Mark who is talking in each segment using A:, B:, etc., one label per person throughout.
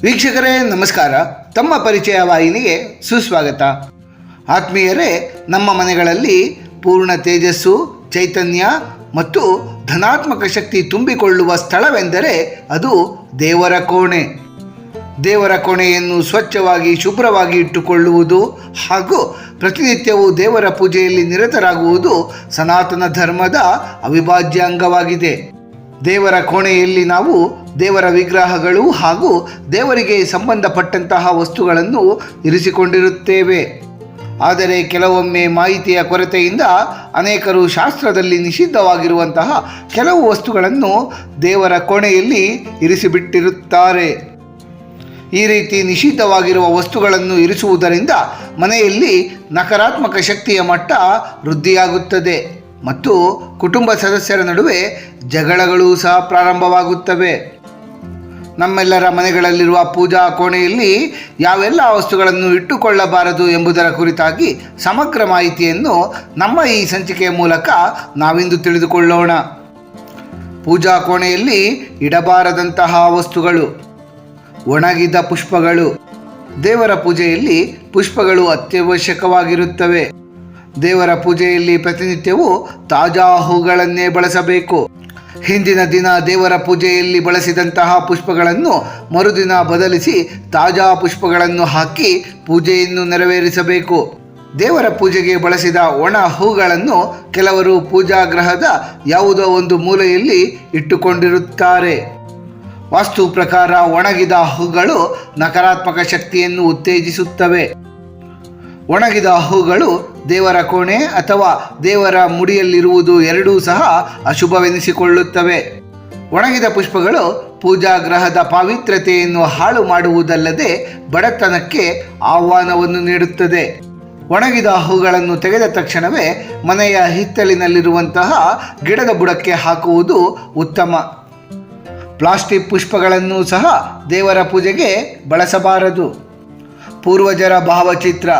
A: ವೀಕ್ಷಕರೇ ನಮಸ್ಕಾರ. ತಮ್ಮ ಪರಿಚಯ ವಾಹಿನಿಗೆ ಸುಸ್ವಾಗತ. ಆತ್ಮೀಯರೇ, ನಮ್ಮ ಮನೆಗಳಲ್ಲಿ ಪೂರ್ಣ ತೇಜಸ್ಸು, ಚೈತನ್ಯ ಮತ್ತು ಧನಾತ್ಮಕ ಶಕ್ತಿ ತುಂಬಿಕೊಳ್ಳುವ ಸ್ಥಳವೆಂದರೆ ಅದು ದೇವರ ಕೋಣೆ. ದೇವರ ಕೋಣೆಯನ್ನು ಸ್ವಚ್ಛವಾಗಿ ಶುಭ್ರವಾಗಿ ಇಟ್ಟುಕೊಳ್ಳುವುದು ಹಾಗೂ ಪ್ರತಿನಿತ್ಯವೂ ದೇವರ ಪೂಜೆಯಲ್ಲಿ ನಿರತರಾಗುವುದು ಸನಾತನ ಧರ್ಮದ ಅವಿಭಾಜ್ಯ ಅಂಗವಾಗಿದೆ. ದೇವರ ಕೋಣೆಯಲ್ಲಿ ನಾವು ದೇವರ ವಿಗ್ರಹಗಳು ಹಾಗೂ ದೇವರಿಗೆ ಸಂಬಂಧಪಟ್ಟಂತಹ ವಸ್ತುಗಳನ್ನು ಇರಿಸಿಕೊಂಡಿರುತ್ತೇವೆ. ಆದರೆ ಕೆಲವೊಮ್ಮೆ ಮಾಹಿತಿಯ ಕೊರತೆಯಿಂದ ಅನೇಕರು ಶಾಸ್ತ್ರದಲ್ಲಿ ನಿಷಿದ್ಧವಾಗಿರುವಂತಹ ಕೆಲವು ವಸ್ತುಗಳನ್ನು ದೇವರ ಕೋಣೆಯಲ್ಲಿ ಇರಿಸಿಬಿಟ್ಟಿರುತ್ತಾರೆ. ಈ ರೀತಿ ನಿಷಿದ್ಧವಾಗಿರುವ ವಸ್ತುಗಳನ್ನು ಇರಿಸುವುದರಿಂದ ಮನೆಯಲ್ಲಿ ನಕಾರಾತ್ಮಕ ಶಕ್ತಿಯ ಮಟ್ಟ ವೃದ್ಧಿಯಾಗುತ್ತದೆ ಮತ್ತು ಕುಟುಂಬ ಸದಸ್ಯರ ನಡುವೆ ಜಗಳಗಳು ಸಹ ಪ್ರಾರಂಭವಾಗುತ್ತವೆ. ನಮ್ಮೆಲ್ಲರ ಮನೆಗಳಲ್ಲಿರುವ ಪೂಜಾ ಕೋಣೆಯಲ್ಲಿ ಯಾವೆಲ್ಲ ವಸ್ತುಗಳನ್ನು ಇಟ್ಟುಕೊಳ್ಳಬಾರದು ಎಂಬುದರ ಕುರಿತಾಗಿ ಸಮಗ್ರ ಮಾಹಿತಿಯನ್ನು ನಮ್ಮ ಈ ಸಂಚಿಕೆಯ ಮೂಲಕ ನಾವಿಂದು ತಿಳಿದುಕೊಳ್ಳೋಣ. ಪೂಜಾ ಕೋಣೆಯಲ್ಲಿ ಇಡಬಾರದಂತಹ ವಸ್ತುಗಳು: ಒಣಗಿದ ಪುಷ್ಪಗಳು. ದೇವರ ಪೂಜೆಯಲ್ಲಿ ಪುಷ್ಪಗಳು ಅತ್ಯವಶ್ಯಕವಾಗಿರುತ್ತವೆ. ದೇವರ ಪೂಜೆಯಲ್ಲಿ ಪ್ರತಿನಿತ್ಯವೂ ತಾಜಾ ಹೂಗಳನ್ನೇ ಬಳಸಬೇಕು. ಹಿಂದಿನ ದಿನ ದೇವರ ಪೂಜೆಯಲ್ಲಿ ಬಳಸಿದಂತಹ ಪುಷ್ಪಗಳನ್ನು ಮರುದಿನ ಬದಲಿಸಿ ತಾಜಾ ಪುಷ್ಪಗಳನ್ನು ಹಾಕಿ ಪೂಜೆಯನ್ನು ನೆರವೇರಿಸಬೇಕು. ದೇವರ ಪೂಜೆಗೆ ಬಳಸಿದ ಒಣ ಹೂಗಳನ್ನು ಕೆಲವರು ಪೂಜಾಗೃಹದ ಯಾವುದೋ ಒಂದು ಮೂಲೆಯಲ್ಲಿ ಇಟ್ಟುಕೊಂಡಿರುತ್ತಾರೆ. ವಾಸ್ತು ಪ್ರಕಾರ ಒಣಗಿದ ಹೂಗಳು ನಕಾರಾತ್ಮಕ ಶಕ್ತಿಯನ್ನು ಉತ್ತೇಜಿಸುತ್ತವೆ. ಒಣಗಿದ ಹೂಗಳು ದೇವರ ಕೋಣೆ ಅಥವಾ ದೇವರ ಮುಡಿಯಲ್ಲಿರುವುದು ಎರಡೂ ಸಹ ಅಶುಭವೆನಿಸಿಕೊಳ್ಳುತ್ತವೆ. ಒಣಗಿದ ಪುಷ್ಪಗಳು ಪೂಜಾಗೃಹದ ಪಾವಿತ್ರ್ಯತೆಯನ್ನು ಹಾಳು ಮಾಡುವುದಲ್ಲದೆ ಬಡತನಕ್ಕೆ ಆಹ್ವಾನವನ್ನು ನೀಡುತ್ತದೆ. ಒಣಗಿದ ಹೂಗಳನ್ನು ತೆಗೆದ ತಕ್ಷಣವೇ ಮನೆಯ ಹಿತ್ತಲಿನಲ್ಲಿರುವಂತಹ ಗಿಡದ ಬುಡಕ್ಕೆ ಹಾಕುವುದು ಉತ್ತಮ. ಪ್ಲಾಸ್ಟಿಕ್ ಪುಷ್ಪಗಳನ್ನು ಸಹ ದೇವರ ಪೂಜೆಗೆ ಬಳಸಬಾರದು. ಪೂರ್ವಜರ ಭಾವಚಿತ್ರ.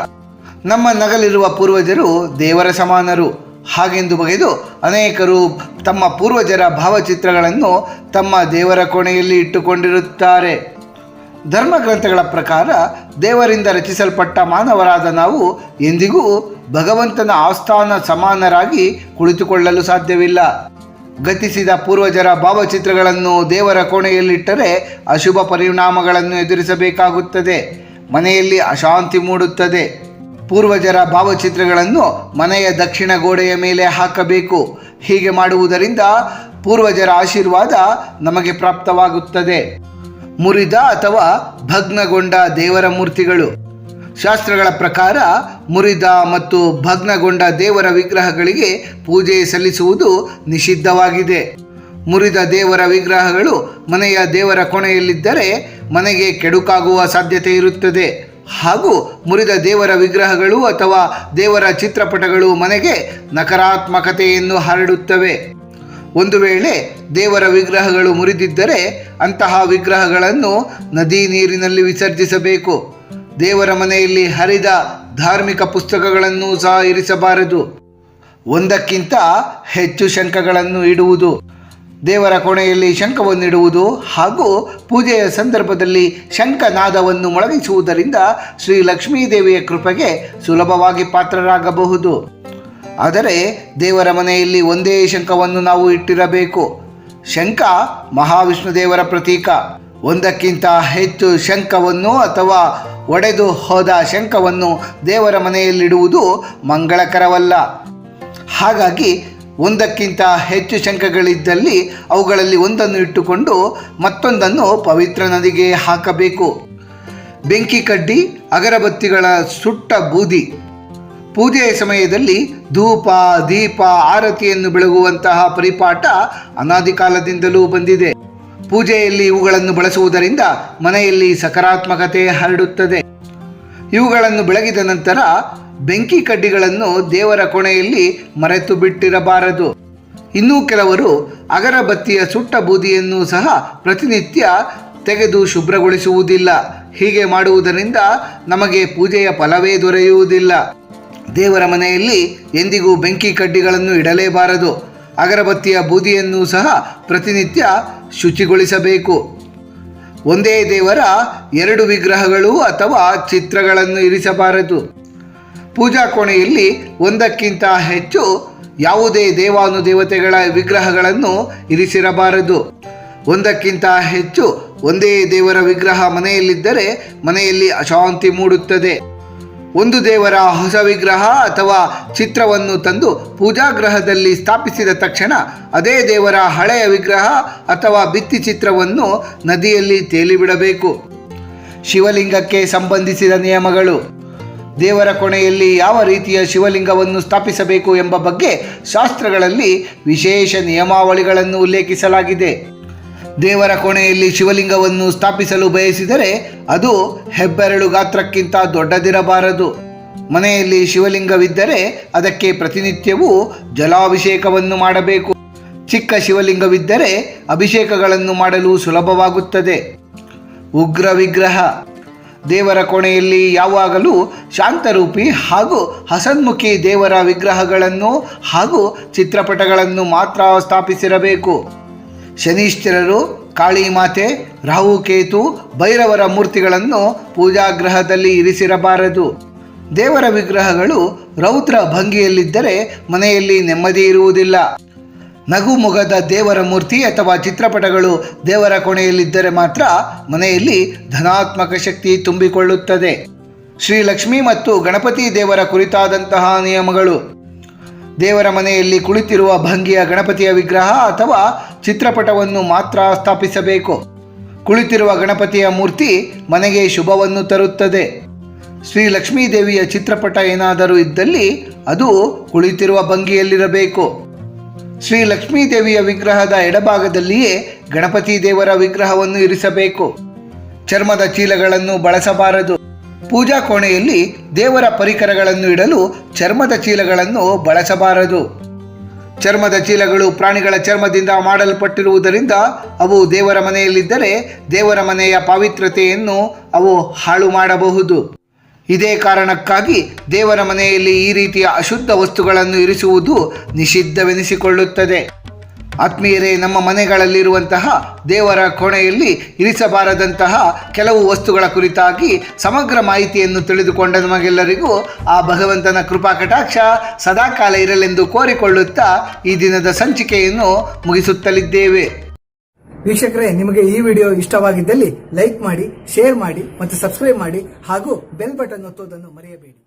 A: ನಮ್ಮ ನಗಲಿರುವ ಪೂರ್ವಜರು ದೇವರ ಸಮಾನರು ಹಾಗೆಂದು ಬಗೆದು ಅನೇಕರು ತಮ್ಮ ಪೂರ್ವಜರ ಭಾವಚಿತ್ರಗಳನ್ನು ತಮ್ಮ ದೇವರ ಕೋಣೆಯಲ್ಲಿ ಇಟ್ಟುಕೊಂಡಿರುತ್ತಾರೆ. ಧರ್ಮಗ್ರಂಥಗಳ ಪ್ರಕಾರ ದೇವರಿಂದ ರಚಿಸಲ್ಪಟ್ಟ ಮಾನವರಾದ ನಾವು ಎಂದಿಗೂ ಭಗವಂತನ ಆಸ್ಥಾನ ಸಮಾನರಾಗಿ ಕುಳಿತುಕೊಳ್ಳಲು ಸಾಧ್ಯವಿಲ್ಲ. ಗತಿಸಿದ ಪೂರ್ವಜರ ಭಾವಚಿತ್ರಗಳನ್ನು ದೇವರ ಕೋಣೆಯಲ್ಲಿಟ್ಟರೆ ಅಶುಭ ಪರಿಣಾಮಗಳನ್ನು ಎದುರಿಸಬೇಕಾಗುತ್ತದೆ. ಮನೆಯಲ್ಲಿ ಅಶಾಂತಿ ಮೂಡುತ್ತದೆ. ಪೂರ್ವಜರ ಭಾವಚಿತ್ರಗಳನ್ನು ಮನೆಯ ದಕ್ಷಿಣ ಗೋಡೆಯ ಮೇಲೆ ಹಾಕಬೇಕು. ಹೀಗೆ ಮಾಡುವುದರಿಂದ ಪೂರ್ವಜರ ಆಶೀರ್ವಾದ ನಮಗೆ ಪ್ರಾಪ್ತವಾಗುತ್ತದೆ. ಮುರಿದ ಅಥವಾ ಭಗ್ನಗೊಂಡ ದೇವರ ಮೂರ್ತಿಗಳು. ಶಾಸ್ತ್ರಗಳ ಪ್ರಕಾರ ಮುರಿದ ಮತ್ತು ಭಗ್ನಗೊಂಡ ದೇವರ ವಿಗ್ರಹಗಳಿಗೆ ಪೂಜೆ ಸಲ್ಲಿಸುವುದು ನಿಷಿದ್ಧವಾಗಿದೆ. ಮುರಿದ ದೇವರ ವಿಗ್ರಹಗಳು ಮನೆಯ ದೇವರ ಕೋಣೆಯಲ್ಲಿದ್ದರೆ ಮನೆಗೆ ಕೆಡುಕಾಗುವ ಸಾಧ್ಯತೆ ಇರುತ್ತದೆ ಹಾಗೂ ಮುರಿದ ದೇವರ ವಿಗ್ರಹಗಳು ಅಥವಾ ದೇವರ ಚಿತ್ರಪಟಗಳು ಮನೆಗೆ ನಕಾರಾತ್ಮಕತೆಯನ್ನು ಹರಡುತ್ತವೆ. ಒಂದು ವೇಳೆ ದೇವರ ವಿಗ್ರಹಗಳು ಮುರಿದಿದ್ದರೆ ಅಂತಹ ವಿಗ್ರಹಗಳನ್ನು ನದಿ ನೀರಿನಲ್ಲಿ ವಿಸರ್ಜಿಸಬೇಕು. ದೇವರ ಮನೆಯಲ್ಲಿ ಹರಿದ ಧಾರ್ಮಿಕ ಪುಸ್ತಕಗಳನ್ನು ಸಹ ಇರಿಸಬಾರದು. ಒಂದಕ್ಕಿಂತ ಹೆಚ್ಚು ಶಂಖಗಳನ್ನು ಇಡುವುದು. ದೇವರ ಕೋಣೆಯಲ್ಲಿ ಶಂಖವನ್ನಿಡುವುದು ಹಾಗೂ ಪೂಜೆಯ ಸಂದರ್ಭದಲ್ಲಿ ಶಂಖನಾದವನ್ನು ಮೊಳಗಿಸುವುದರಿಂದ ಶ್ರೀ ಲಕ್ಷ್ಮೀದೇವಿಯ ಕೃಪೆಗೆ ಸುಲಭವಾಗಿ ಪಾತ್ರರಾಗಬಹುದು. ಆದರೆ ದೇವರ ಮನೆಯಲ್ಲಿ ಒಂದೇ ಶಂಖವನ್ನು ನಾವು ಇಟ್ಟಿರಬೇಕು. ಶಂಖ ಮಹಾವಿಷ್ಣು ದೇವರ ಪ್ರತೀಕ. ಒಂದಕ್ಕಿಂತ ಹೆಚ್ಚು ಶಂಖವನ್ನು ಅಥವಾ ಒಡೆದು ಹೋದ ಶಂಖವನ್ನು ದೇವರ ಮನೆಯಲ್ಲಿಡುವುದು ಮಂಗಳಕರವಲ್ಲ. ಹಾಗಾಗಿ ಒಂದಕ್ಕಿಂತ ಹೆಚ್ಚು ಶಂಖಗಳಿದ್ದಲ್ಲಿ ಅವುಗಳಲ್ಲಿ ಒಂದನ್ನು ಇಟ್ಟುಕೊಂಡು ಮತ್ತೊಂದನ್ನು ಪವಿತ್ರ ನದಿಗೆ ಹಾಕಬೇಕು. ಬೆಂಕಿ ಕಡ್ಡಿ, ಅಗರಬತ್ತಿಗಳ ಸುಟ್ಟ ಬೂದಿ. ಪೂಜೆಯ ಸಮಯದಲ್ಲಿ ಧೂಪ, ದೀಪ, ಆರತಿಯನ್ನು ಬೆಳಗುವಂತಹ ಪರಿಪಾಠ ಅನಾದಿ ಕಾಲದಿಂದಲೂ ಬಂದಿದೆ. ಪೂಜೆಯಲ್ಲಿ ಇವುಗಳನ್ನು ಬಳಸುವುದರಿಂದ ಮನೆಯಲ್ಲಿ ಸಕಾರಾತ್ಮಕತೆ ಹರಡುತ್ತದೆ. ಇವುಗಳನ್ನು ಬೆಳಗಿದ ನಂತರ ಬೆಂಕಿ ಕಡ್ಡಿಗಳನ್ನು ದೇವರ ಕೋಣೆಯಲ್ಲಿ ಮರೆತು ಬಿಟ್ಟಿರಬಾರದು. ಇನ್ನೂ ಕೆಲವರು ಅಗರಬತ್ತಿಯ ಸುಟ್ಟ ಬೂದಿಯನ್ನು ಸಹ ಪ್ರತಿನಿತ್ಯ ತೆಗೆದು ಶುಭ್ರಗೊಳಿಸುವುದಿಲ್ಲ. ಹೀಗೆ ಮಾಡುವುದರಿಂದ ನಮಗೆ ಪೂಜೆಯ ಫಲವೇ ದೊರೆಯುವುದಿಲ್ಲ. ದೇವರ ಮನೆಯಲ್ಲಿ ಎಂದಿಗೂ ಬೆಂಕಿ ಕಡ್ಡಿಗಳನ್ನು ಇಡಲೇಬಾರದು. ಅಗರಬತ್ತಿಯ ಬೂದಿಯನ್ನು ಸಹ ಪ್ರತಿನಿತ್ಯ ಶುಚಿಗೊಳಿಸಬೇಕು. ಒಂದೇ ದೇವರ 2 ವಿಗ್ರಹಗಳು ಅಥವಾ ಚಿತ್ರಗಳನ್ನು ಇರಿಸಬಾರದು. ಪೂಜಾ ಕೋಣೆಯಲ್ಲಿ ಒಂದಕ್ಕಿಂತ ಹೆಚ್ಚು ಯಾವುದೇ ದೇವಾನುದೇವತೆಗಳ ವಿಗ್ರಹಗಳನ್ನು ಇರಿಸಿರಬಾರದು. ಒಂದಕ್ಕಿಂತ ಹೆಚ್ಚು ಒಂದೇ ದೇವರ ವಿಗ್ರಹ ಮನೆಯಲ್ಲಿದ್ದರೆ ಮನೆಯಲ್ಲಿ ಅಶಾಂತಿ ಮೂಡುತ್ತದೆ. ಒಂದು ದೇವರ ಹೊಸ ವಿಗ್ರಹ ಅಥವಾ ಚಿತ್ರವನ್ನು ತಂದು ಪೂಜಾಗೃಹದಲ್ಲಿ ಸ್ಥಾಪಿಸಿದ ತಕ್ಷಣ ಅದೇ ದೇವರ ಹಳೆಯ ವಿಗ್ರಹ ಅಥವಾ ಭಿತ್ತಿ ಚಿತ್ರವನ್ನು ನದಿಯಲ್ಲಿ ತೇಲಿಬಿಡಬೇಕು. ಶಿವಲಿಂಗಕ್ಕೆ ಸಂಬಂಧಿಸಿದ ನಿಯಮಗಳು. ದೇವರ ಕೋಣೆಯಲ್ಲಿ ಯಾವ ರೀತಿಯ ಶಿವಲಿಂಗವನ್ನು ಸ್ಥಾಪಿಸಬೇಕು ಎಂಬ ಬಗ್ಗೆ ಶಾಸ್ತ್ರಗಳಲ್ಲಿ ವಿಶೇಷ ನಿಯಮಾವಳಿಗಳನ್ನು ಉಲ್ಲೇಖಿಸಲಾಗಿದೆ. ದೇವರ ಕೋಣೆಯಲ್ಲಿ ಶಿವಲಿಂಗವನ್ನು ಸ್ಥಾಪಿಸಲು ಬಯಸಿದರೆ ಅದು ಹೆಬ್ಬೆರಳು ಗಾತ್ರಕ್ಕಿಂತ ದೊಡ್ಡದಿರಬಾರದು. ಮನೆಯಲ್ಲಿ ಶಿವಲಿಂಗವಿದ್ದರೆ ಅದಕ್ಕೆ ಪ್ರತಿನಿತ್ಯವೂ ಜಲಾಭಿಷೇಕವನ್ನು ಮಾಡಬೇಕು. ಚಿಕ್ಕ ಶಿವಲಿಂಗವಿದ್ದರೆ ಅಭಿಷೇಕಗಳನ್ನು ಮಾಡಲು ಸುಲಭವಾಗುತ್ತದೆ. ಉಗ್ರ ವಿಗ್ರಹ. ದೇವರ ಕೋಣೆಯಲ್ಲಿ ಯಾವಾಗಲೂ ಶಾಂತರೂಪಿ ಹಾಗೂ ಹಸನ್ಮುಖಿ ದೇವರ ವಿಗ್ರಹಗಳನ್ನು ಹಾಗೂ ಚಿತ್ರಪಟಗಳನ್ನು ಮಾತ್ರ ಸ್ಥಾಪಿಸಿರಬೇಕು. ಶನೀಶ್ವರರು, ಕಾಳಿಮಾತೆ, ರಾಹುಕೇತು, ಭೈರವರ ಮೂರ್ತಿಗಳನ್ನು ಪೂಜಾಗೃಹದಲ್ಲಿ ಇರಿಸಿರಬಾರದು. ದೇವರ ವಿಗ್ರಹಗಳು ರೌದ್ರ ಭಂಗಿಯಲ್ಲಿದ್ದರೆ ಮನೆಯಲ್ಲಿ ನೆಮ್ಮದಿ ಇರುವುದಿಲ್ಲ. ನಗುಮೊಗದ ದೇವರ ಮೂರ್ತಿ ಅಥವಾ ಚಿತ್ರಪಟಗಳು ದೇವರ ಕೋಣೆಯಲ್ಲಿದ್ದರೆ ಮಾತ್ರ ಮನೆಯಲ್ಲಿ ಧನಾತ್ಮಕ ಶಕ್ತಿ ತುಂಬಿಕೊಳ್ಳುತ್ತದೆ. ಶ್ರೀ ಲಕ್ಷ್ಮೀ ಮತ್ತು ಗಣಪತಿ ದೇವರ ಕುರಿತಾದಂತಹ ನಿಯಮಗಳು. ದೇವರ ಮನೆಯಲ್ಲಿ ಕುಳಿತಿರುವ ಭಂಗಿಯ ಗಣಪತಿಯ ವಿಗ್ರಹ ಅಥವಾ ಚಿತ್ರಪಟವನ್ನು ಮಾತ್ರ ಸ್ಥಾಪಿಸಬೇಕು. ಕುಳಿತಿರುವ ಗಣಪತಿಯ ಮೂರ್ತಿ ಮನೆಗೆ ಶುಭವನ್ನು ತರುತ್ತದೆ. ಶ್ರೀ ಲಕ್ಷ್ಮೀ ದೇವಿಯ ಚಿತ್ರಪಟ ಏನಾದರೂ ಇದ್ದಲ್ಲಿ ಅದು ಕುಳಿತಿರುವ ಭಂಗಿಯಲ್ಲಿರಬೇಕು. ಶ್ರೀ ಲಕ್ಷ್ಮೀ ದೇವಿಯ ವಿಗ್ರಹದ ಎಡಭಾಗದಲ್ಲಿಯೇ ಗಣಪತಿ ದೇವರ ವಿಗ್ರಹವನ್ನು ಇರಿಸಬೇಕು. ಚರ್ಮದ ಚೀಲಗಳನ್ನು ಬಳಸಬಾರದು. ಪೂಜಾ ಕೋಣೆಯಲ್ಲಿ ದೇವರ ಪರಿಕರಗಳನ್ನು ಇಡಲು ಚರ್ಮದ ಚೀಲಗಳನ್ನು ಬಳಸಬಾರದು. ಚರ್ಮದ ಚೀಲಗಳು ಪ್ರಾಣಿಗಳ ಚರ್ಮದಿಂದ ಮಾಡಲ್ಪಟ್ಟಿರುವುದರಿಂದ ಅವು ದೇವರ ಮನೆಯಲ್ಲಿದ್ದರೆ ದೇವರ ಮನೆಯ ಪಾವಿತ್ರತೆಯನ್ನು ಅವು ಹಾಳು ಮಾಡಬಹುದು. ಇದೇ ಕಾರಣಕ್ಕಾಗಿ ದೇವರ ಮನೆಯಲ್ಲಿ ಈ ರೀತಿಯ ಅಶುದ್ಧ ವಸ್ತುಗಳನ್ನು ಇರಿಸುವುದು ನಿಷಿದ್ಧವೆನಿಸಿಕೊಳ್ಳುತ್ತದೆ. ಆತ್ಮೀಯರೇ, ನಮ್ಮ ಮನೆಗಳಲ್ಲಿರುವಂತಹ ದೇವರ ಕೋಣೆಯಲ್ಲಿ ಇರಿಸಬಾರದಂತಹ ಕೆಲವು ವಸ್ತುಗಳ ಕುರಿತಾಗಿ ಸಮಗ್ರ ಮಾಹಿತಿಯನ್ನು ತಿಳಿದುಕೊಂಡ ನಮಗೆಲ್ಲರಿಗೂ ಆ ಭಗವಂತನ ಕೃಪಾ ಕಟಾಕ್ಷ ಸದಾಕಾಲ ಇರಲೆಂದು ಕೋರಿಕೊಳ್ಳುತ್ತಾ ಈ ದಿನದ ಸಂಚಿಕೆಯನ್ನು ಮುಗಿಸುತ್ತಲಿದ್ದೇವೆ.
B: ವೀಕ್ಷಕರೇ, ನಿಮಗೆ ಈ ವಿಡಿಯೋ ಇಷ್ಟವಾಗಿದ್ದಲ್ಲಿ ಲೈಕ್ ಮಾಡಿ, ಶೇರ್ ಮಾಡಿ ಮತ್ತು ಸಬ್ಸ್ಕ್ರೈಬ್ ಮಾಡಿ ಹಾಗೂ ಬೆಲ್ ಬಟನ್ ಒತ್ತುವುದನ್ನು ಮರೆಯಬೇಡಿ.